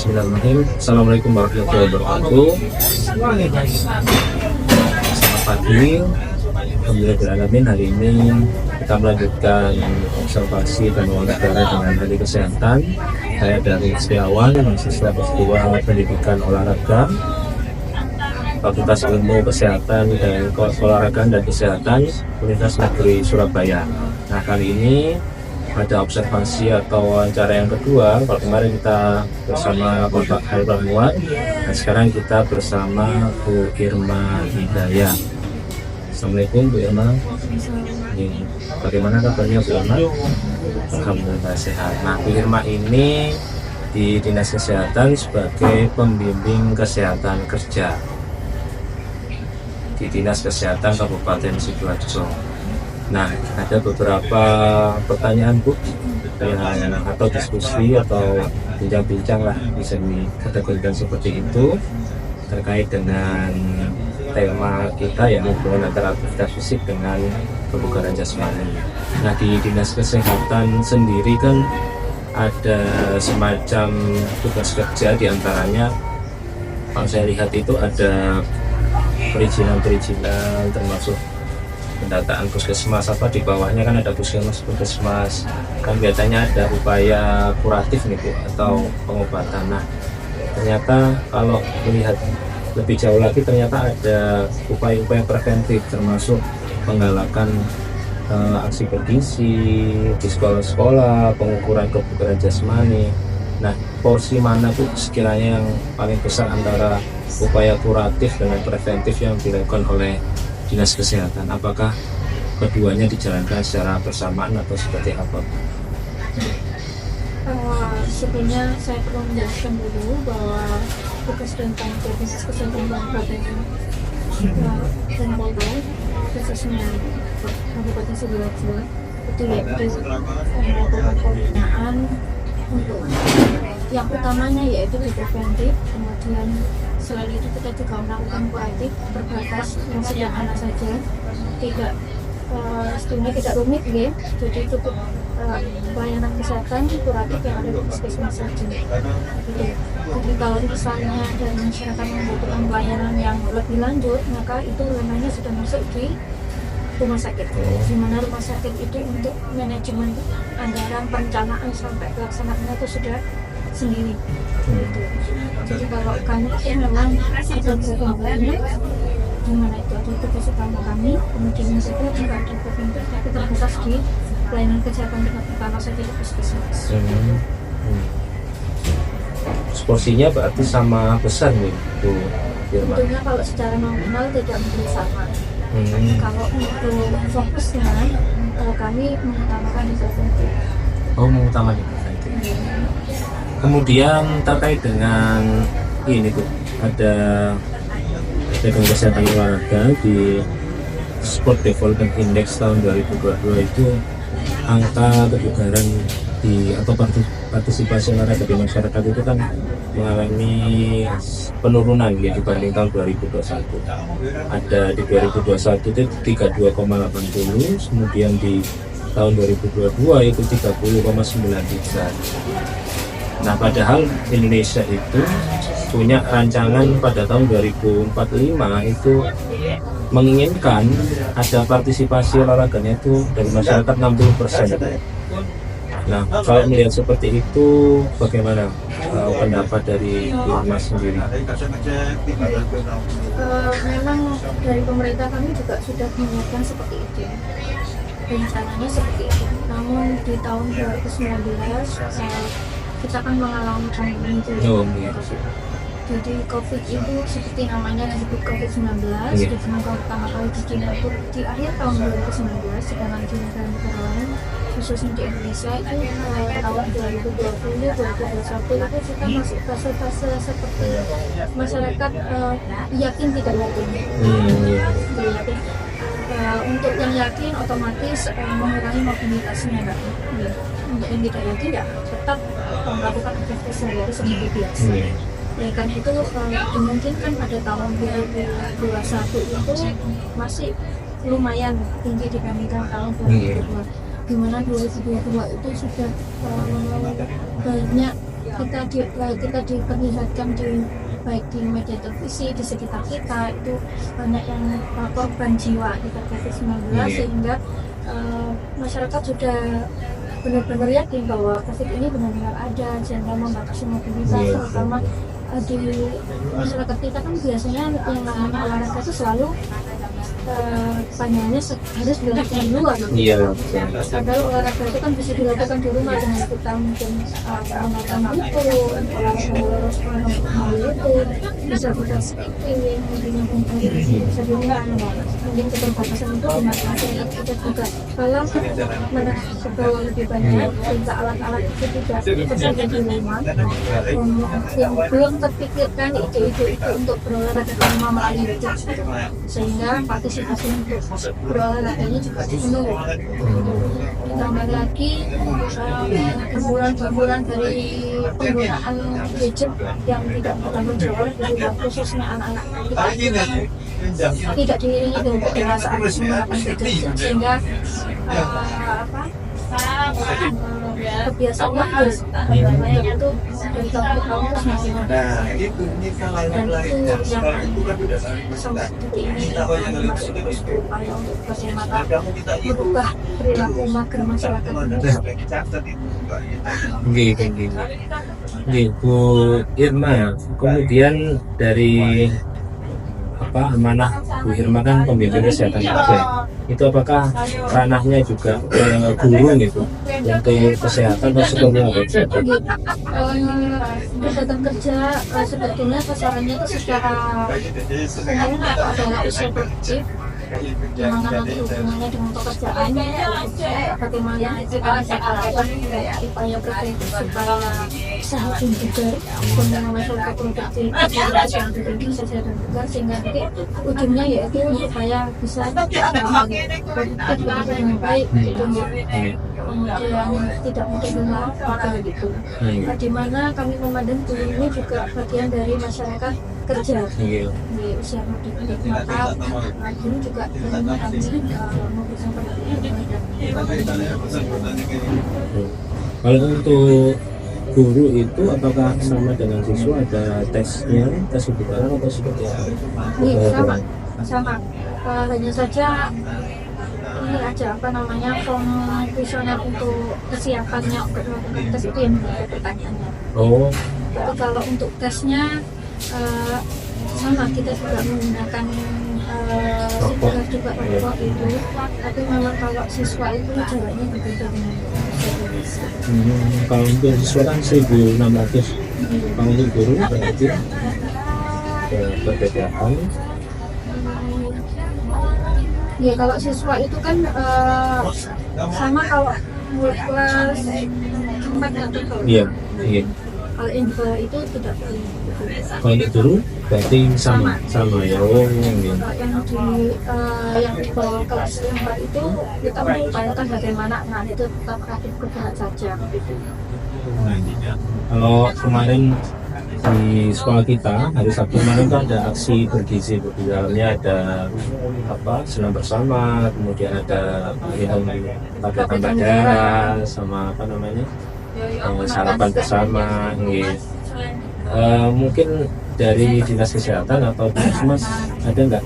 Bismillahirrahmanirrahim. Assalamualaikum warahmatullahi wabarakatuh. Selamat pagi. Alhamdulillahirrahmanirrahim. Hari ini kita melanjutkan observasi dan wawancara dengan ahli kesehatan. Saya dari Setiawan, mahasiswa S2 Pendidikan Olahraga, Fakultas Ilmu Kesehatan dan Olahraga dan Kesehatan Universitas Negeri Surabaya. Nah, kali ini ada observasi atau wawancara yang kedua. Kalau kemarin kita bersama Bapak Hairul Anwar, nah sekarang kita bersama Bu Irma Hidayah. Assalamualaikum Bu Irma. Bagaimana kabarnya Bu Irma? Alhamdulillah sehat. Nah, Bu Irma ini di Dinas Kesehatan sebagai pembimbing kesehatan kerja di Dinas Kesehatan Kabupaten Sidoarjo. Nah, ada beberapa pertanyaan Bu atau diskusi atau bincang-bincang lah, bisa dikategorikan seperti itu, terkait dengan tema kita yang hubungan antara aktivitas fisik dengan kebugaran jasmani. Nah, di Dinas Kesehatan sendiri kan ada semacam tugas kerja, diantaranya kalau saya lihat itu ada perizinan termasuk pendataan puskesmas, apa di bawahnya kan ada puskesmas kan biasanya ada upaya kuratif nih Bu, atau pengobatan. Nah, ternyata kalau melihat lebih jauh lagi ternyata ada upaya-upaya preventif termasuk penggalakan aksi bergizi di sekolah-sekolah, pengukuran kebugaran jasmani. Nah, porsi mana Bu sekiranya yang paling besar antara upaya kuratif dengan preventif yang dilakukan oleh Dinas Kesehatan? Apakah keduanya dijalankan secara bersamaan atau seperti apa? Sebenarnya saya perlu menjelaskan dulu bahwa tugas dan tanggung jawab Dinas Kesehatan Kabupaten dan Polda, khususnya Kabupaten Sidoarjo, itu yaitu melakukan pembinaan untuk yang utamanya yaitu di preventif, kemudian selain itu kita juga melakukan kuratif berbatas yang sederhana saja, tidak sebenarnya tidak rumit ya, jadi cukup pelayanan kesehatan kuratif yang ada di puskesmas saja. Jadi kalau misalnya dari masyarakat membutuhkan pelayanan yang lebih lanjut, maka itu ranahnya sudah masuk di rumah sakit, di mana rumah sakit itu untuk manajemen anggaran perencanaan sampai pelaksanaannya itu sudah sendiri. Gitu. Jadi kalau kami memang ada programnya di mana itu ada tugas utama kami, kemudian juga juga ada preventif tapi terbatas di pelayanan kesehatan tingkat pertama saja di puskesmas. Porsinya berarti sama besar nih Bu Irma? Tentunya kalau secara nominal tidak mungkin sama. Kalau untuk fokusnya kami mengutamakan di preventif. Oh, mengutamakan preventif. Kemudian terkait dengan ini Bu, ada kesehatan olahraga di Sport Development Index tahun 2022 itu angka kebugaran atau partisipasi olahraga di masyarakat itu kan mengalami penurunan ya dibanding tahun 2021. Ada di 2021 itu 32,80, kemudian di tahun 2022 itu 30,93. Nah, padahal Indonesia itu punya rancangan pada tahun 2045 itu menginginkan ada partisipasi olahraganya itu dari masyarakat 60%. Nah, kalau melihat seperti itu, bagaimana pendapat dari Irma sendiri? Memang dari pemerintah kami juga sudah menyiapkan seperti itu, rencananya seperti itu. Namun di tahun 2019 kita kan mengalami pandemi itu. Jadi COVID itu seperti namanya disebut COVID-19, ditemukan pertama kali di China itu di akhir tahun 2019, sedangkan di negara-negara lain khususnya di Indonesia itu tahun 2020, 2021 itu kita masuk fase-fase seperti masyarakat yakin tidak yakin. Untuk yang yakin otomatis mengurangi mobilitasnya kan. Untuk yang tidak yakin ya tetap melakukan aktivitas sehari-hari seperti biasa. Ya kan itu dimungkinkan pada tahun 2021 itu masih lumayan tinggi dibandingkan tahun 2022. Di mana 2022 itu sudah banyak kita diperlihatkan baik di media televisi di sekitar kita itu banyak yang korban jiwa akibat COVID-19 sehingga masyarakat sudah benar-benar yakin bahwa COVID ini benar-benar ada sehingga membatasi mobilitas terutama di masyarakat kita kan biasanya yang namanya olahraga itu selalu panjangnya harus dilakukan di luar. Iya. Padahal olahraga itu kan bisa dilakukan di rumah dengan kita mungkin menonton buku, olahraga bisa kita skipping, bisa di rumah. Mungkin keterbatasan itu di masyarakat kita juga. Kalau sebawa lebih banyak sehingga alat-alat itu tidak tersedia di rumah, yang belum terpikirkan ide-ide itu untuk berolahraga di rumah melalui YouTube, sehingga partisipasi untuk berolahraganya juga menurun. Ditambah lagi gamburan dari penggunaan gadget yang tidak bertanggung jawab, khususnya anak-anak kita tidak diiringi dengan kedewasaan menggunakan gadget sehingga kebiasaannya harus itu dari tahun terus masih ada dan itu yang sampai detik ini masih terus berupaya untuk bagaimana merubah perilaku mager masyarakat ini. Bu Irma ya, kemudian dari amanah Bu Irma kan pembimbing kesehatan juga. Itu apakah ranahnya juga guru gitu untuk kesehatan atau seperti apa? Kesehatan kerja sebetulnya sasarannya itu secara umum adalah usia produktif, di mana nanti hubungannya dengan pekerjaan, bagaimana kita bisa lakukan upaya preventif supaya sehat dan bugar, dengan masyarakat produktif, kesehatan tinggi, kesehatan bugar, sehingga nanti ujungnya yaitu supaya bisa produktif dengan baik, kemudian tidak mudah lelah, gitu. Di mana kami memandang guru ini juga bagian dari masyarakat kerja di usia produktif, maka guru juga bagaimana kami memberikan pendidikan. Kalau untuk guru itu apakah sama dengan siswa, ada tesnya, tes kebugaran atau seperti apa? Sama. Hanya saja ini aja form kuesioner untuk kesiapannya untuk melakukan tes itu yang menjadi pertanyaannya. Tapi kalau untuk tesnya sama, kita juga menggunakan juga rokok itu, tapi memang kalau siswa itu jaraknya berbeda dengan kalau untuk siswa kan 1.600, kalau untuk guru berarti perbedaan. Ya kalau siswa itu kan sama kalau kelas 4 atau kalau iya. Kalau yang di bawah itu tidak boleh. Kalau untuk guru berarti sama ya. Kalau yang di bawah kelas 4 itu kita mengupayakan bagaimana anak itu tetap aktif bergerak saja. Kalau kemarin di sekolah kita hari Sabtu kemarin kan ada aksi bergizi, di dalamnya ada senam bersama, kemudian ada minum tablet tambah darah sama sarapan bersama gitu. Mungkin dari dinas kesehatan atau puskesmas ada nggak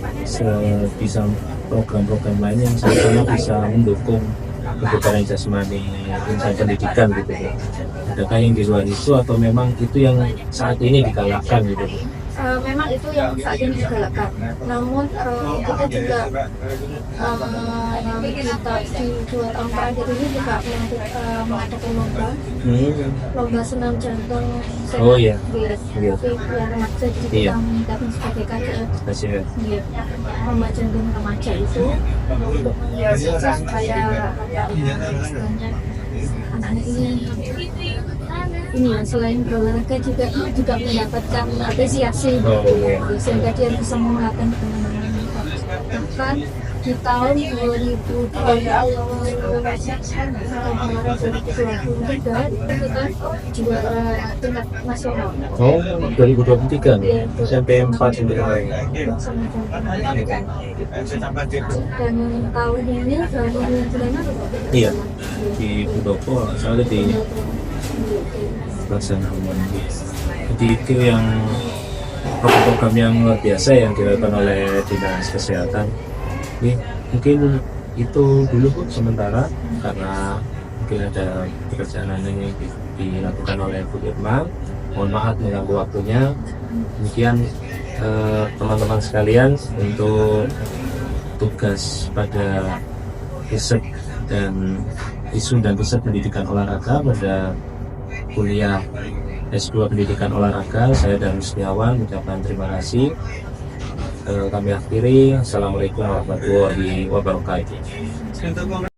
bisa program-program lain yang sama bisa mendukung kebugaran jasmani insan pendidikan gitu ya? Adakah yang di luar itu atau memang itu yang saat ini digalakkan gitu? Memang itu yang saat ini digalakkan. Namun kita juga kita di 2 tahun terakhir ini juga mengadakan lomba senam jantung iya. Biar remaja, jadi kita meningkatkan sebagai kader lomba jantung remaja itu untuk supaya anak-anak ini selain berolahraga juga mendapatkan apresiasi, sehingga dia bisa menggunakan bahkan di tahun 2023 kita juara tingkat nasional. 2023 SMP 4 dan tahun ini iya di Budopo soalnya di pelaksanaan harmoni. Jadi itu yang program yang luar biasa yang dilakukan oleh Dinas Kesehatan. Ini mungkin itu dulu Bu, sementara karena mungkin ada pekerjaan lain yang dilakukan oleh Bu Irma. Mohon maaf mengganggu waktunya. Demikian teman-teman sekalian untuk tugas pada riset dan isu dan riset pendidikan olahraga pada kuliah S2 Pendidikan Olahraga, saya Darus Setiawan mengucapkan terima kasih. Kami akhiri. Assalamualaikum warahmatullahi wabarakatuh.